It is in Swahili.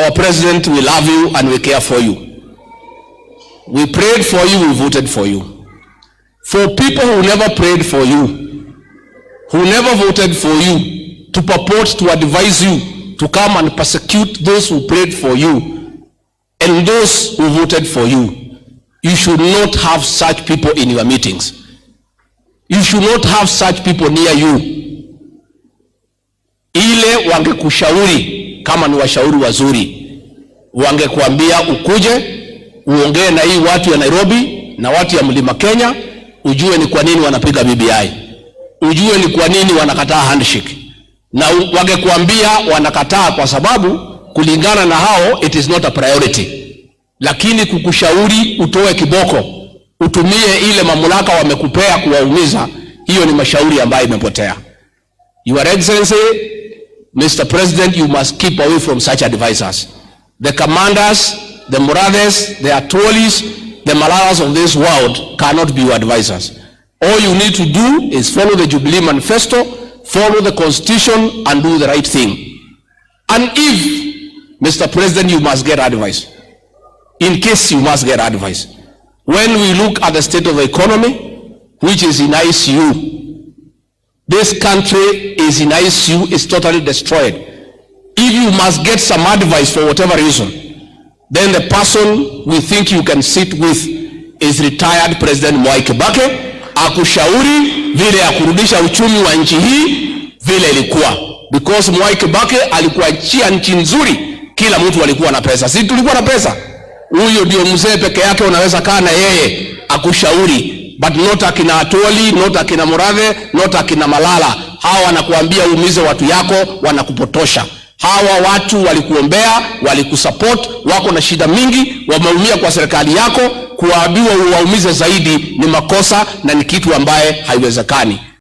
our president, we love you and we care for you. We prayed for you, we voted for you. For people who never prayed for you, who never voted for you, to purport to advise you to come and persecute those who prayed for you and those who voted for you, you should not have such people in your meetings. You should not have such people near you. Ile wangekushauri kama ni washauri wazuri, wangekuambia ukuje uongee na hii watu ya Nairobi na watu ya Mlima Kenya, ujue ni kwa nini wanapiga BBI, ujue ni kwa nini wanakataa handshake, na wangekuambia wanakataa kwa sababu kulingana na hao it is not a priority. Lakini kukushauri utoe kiboko, utumie ile mamlaka wamekupea kuwaumiza, hiyo ni mashauri ambayo imepotea. Your Excellency, Mr. President, you must keep away from such advisors. The commanders, the Murathes, the Atuolis, the Malalas of this world cannot be your advisors. All you need to do is follow the Jubilee Manifesto, follow the Constitution, and do the right thing. And if, Mr. President, you must get advice, in case you must get advice, when we look at the state of the economy, which is in ICU, this country is in ICU, is totally destroyed. If you must get some advice for whatever reason, then the person we think you can sit with is retired President Mwai Kibaki, akushauri vile ya kurudisha uchumi wa nchi hii vile ilikuwa. Because Mwai Kibaki alikuwa chia nchi nzuri, kila mtu alikuwa na pesa. Sisi tulikuwa na pesa. Huyo ndio mzee peke yake unaweza kaa na yeye akushauri. But not akina Atuoli, not akina Murathe, not akina Malala. Hawa wanakuambia uumize watu yako, wanakupotosha. Hawa watu walikuombea, walikusupport, wako na shida mingi, wameumia kwa serikali yako, kuambiwa uwaumize zaidi ni makosa na ni kitu ambaye haiwezekani.